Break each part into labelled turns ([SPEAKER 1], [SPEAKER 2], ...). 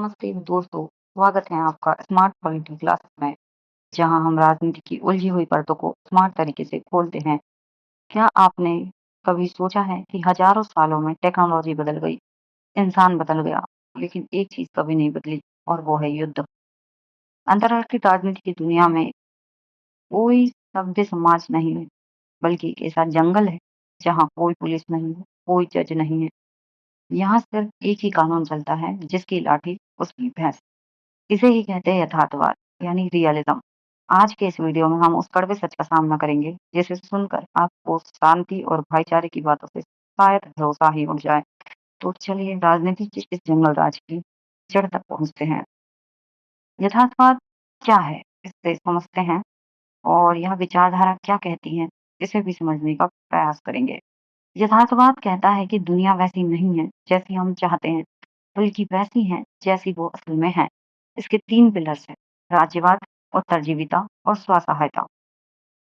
[SPEAKER 1] नमस्ते दोस्तों, स्वागत है आपका स्मार्ट पॉलिटी क्लास में, जहां हम राजनीति की उलझी हुई परतों को स्मार्ट तरीके से खोलते हैं। क्या आपने कभी सोचा है कि हजारों सालों में टेक्नोलॉजी बदल गई, इंसान बदल गया, लेकिन एक चीज कभी नहीं बदली और वो है युद्ध। अंतर्राष्ट्रीय राजनीति की दुनिया में कोई सभ्य समाज नहीं है, बल्कि एक ऐसा जंगल है जहाँ कोई पुलिस नहीं है, कोई जज नहीं है। यहाँ सिर्फ एक ही कानून चलता है, जिसकी लाठी उसकी भैंस। इसे ही कहते हैं यथार्थवाद, यानी रियलिज्म। आज के इस वीडियो में हम उस कड़वे सच का सामना करेंगे, जिसे सुनकर आपको शांति और भाईचारे की बातों से शायद भरोसा ही उड़ जाए। तो चलिए राजनीति की इस जंगल राज की जड़ तक पहुंचते हैं। यथार्थवाद क्या है, इससे समझते हैं और यह विचारधारा क्या कहती है, इसे भी समझने का प्रयास करेंगे। यथार्थवाद कहता है कि दुनिया वैसी नहीं है जैसी हम चाहते हैं, बल्कि वैसी है जैसी वो असल में है। इसके 3 पिलर्स हैं, राज्यवाद, उत्तरजीविता और स्वसहायता।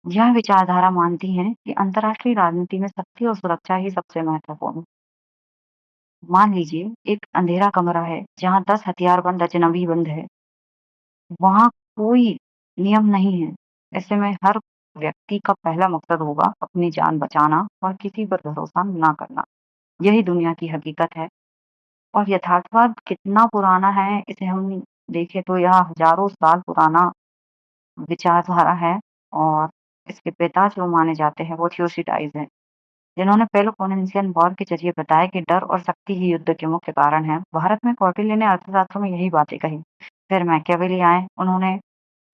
[SPEAKER 1] यह विचारधारा मानती है कि अंतर्राष्ट्रीय राजनीति में शक्ति और सुरक्षा ही सबसे महत्वपूर्ण है। मान लीजिए एक अंधेरा कमरा है जहाँ 10 हथियारबंद अजनबी बंद है। वहाँ कोई नियम नहीं है। ऐसे में हर व्यक्ति का पहला मकसद होगा अपनी जान बचाना और किसी पर भरोसा ना करना। यही दुनिया की हकीकत है। और यथार्थवाद कितना पुराना है, इसे हम देखें तो यह हजारों साल पुराना विचारधारा है। और इसके पिता जो माने जाते हैं वो थ्योसिडाइज हैं, जिन्होंने पेलोपोनेशियन वॉर के जरिए बताया कि डर और शक्ति ही युद्ध के मुख्य कारण हैं। भारत में कौटिल्य ने अर्थशास्त्र में यही बातें कही। फिर मैकियावेली आए, उन्होंने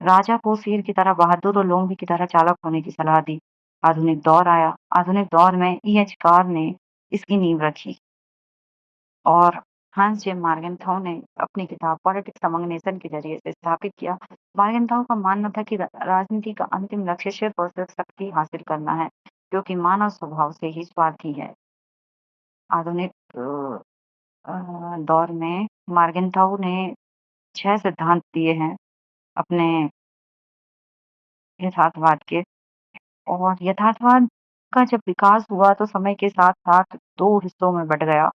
[SPEAKER 1] राजा को शेर की तरह बहादुर और लोमड़ी की तरह चालाक होने की सलाह दी। आधुनिक दौर आया, आधुनिक दौर में E.H. कार ने इसकी नींव रखी और हांस जे मार्गेनथाउ ने अपनी किताब पॉलिटिक्स अमंग नेशन के जरिए इसे स्थापित किया। मार्गेनथाउ का मानना था कि राजनीति का अंतिम लक्ष्य सिर्फ और सिर्फ शक्ति हासिल करना है, क्योंकि मानव स्वभाव से ही स्वार्थी है। आधुनिक दौर में मार्गेनथाउ ने 6 सिद्धांत दिए हैं अपने यथार्थवाद के। और यथार्थवाद का जब विकास हुआ तो समय के साथ-साथ 2 हिस्सों में बँट गया।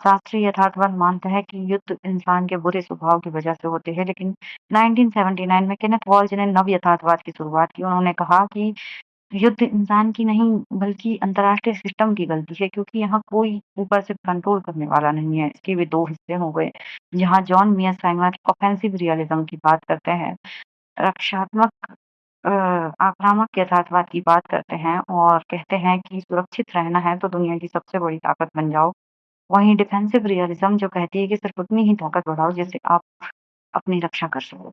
[SPEAKER 1] शास्त्रीय यथार्थवाद मानता है कि युद्ध इंसान के बुरे स्वभाव की वजह से होते हैं, लेकिन 1979 में केनेथ वॉल्ज ने नव यथार्थवाद की शुरुआत की। उन्होंने कहा कि युद्ध इंसान की नहीं, बल्कि अंतर्राष्ट्रीय सिस्टम की गलती है, क्योंकि यहाँ कोई ऊपर से कंट्रोल करने वाला नहीं है। इसके भी 2 हिस्से हो गए, जहाँ जॉन मियासाइमर ऑफेंसिव रियलिज्म की बात करते हैं, रक्षात्मक आक्रामक यथार्थवाद की बात करते हैं और कहते हैं कि सुरक्षित रहना है तो दुनिया की सबसे बड़ी ताकत बन जाओ। वहीं डिफेंसिव रियलिज्म जो कहती है कि सिर्फ उतनी ही ताकत बढ़ाओ जिससे आप अपनी रक्षा कर सको।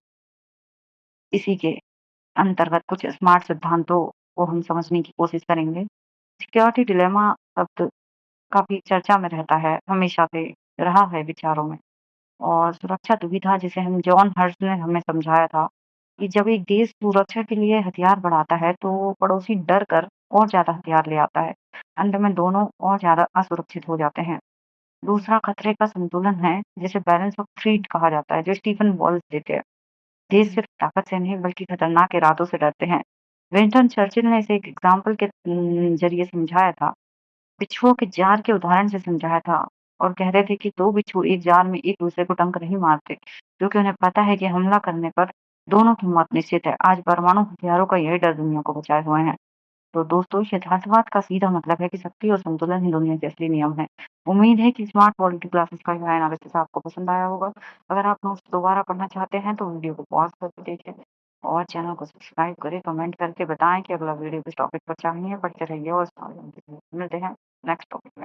[SPEAKER 1] इसी के अंतर्गत कुछ स्मार्ट सिद्धांतों को हम समझने की कोशिश करेंगे। सिक्योरिटी डिलेमा शब्द काफ़ी चर्चा में रहता है, हमेशा से रहा है विचारों में। और सुरक्षा दुविधा, जिसे हम जॉन हर्ष ने हमें समझाया था कि जब एक देश सुरक्षा के लिए हथियार बढ़ाता है, तो पड़ोसी डर कर और ज़्यादा हथियार ले आता है। अंत में दोनों और ज़्यादा असुरक्षित हो जाते हैं। दूसरा खतरे का संतुलन है, जिसे बैलेंस ऑफ थ्रेट कहा जाता है, जो स्टीफन वॉल्स देते हैं। देश सिर्फ ताकत से नहीं, बल्कि खतरनाक इरादों से डरते हैं। विंस्टन चर्चिल ने इसे एक एग्ज़ाम्पल के ज़रिए समझाया था। बिच्छुओं के जाल के उदाहरण से समझाया था और कह रहे थे कि 2 बिच्छू एक जाल में एक-दूसरे को डंक नहीं मारते, क्योंकि उन्हें पता है कि हमला करने पर दोनों की मौत निश्चित है। आज परमाणु हथियारों का यही डर दुनिया को बचाए हुए हैं। तो दोस्तों, यथार्थवाद का सीधा मतलब है कि शक्ति और संतुलन ही दुनिया के असली नियम हैं। उम्मीद है कि स्मार्ट पॉलिटी क्लासेस का यह एनालिसिस आपको पसंद आया होगा। अगर आप नोट्स दोबारा पढ़ना चाहते हैं तो वीडियो को पॉज़ करके देखें और चैनल को सब्सक्राइब करें, कमेंट करके बताएँ कि अगला वीडियो किस टॉपिक पर चाहिए। पढ़ते रहिए और मिलते हैं नेक्स्ट टॉपिक।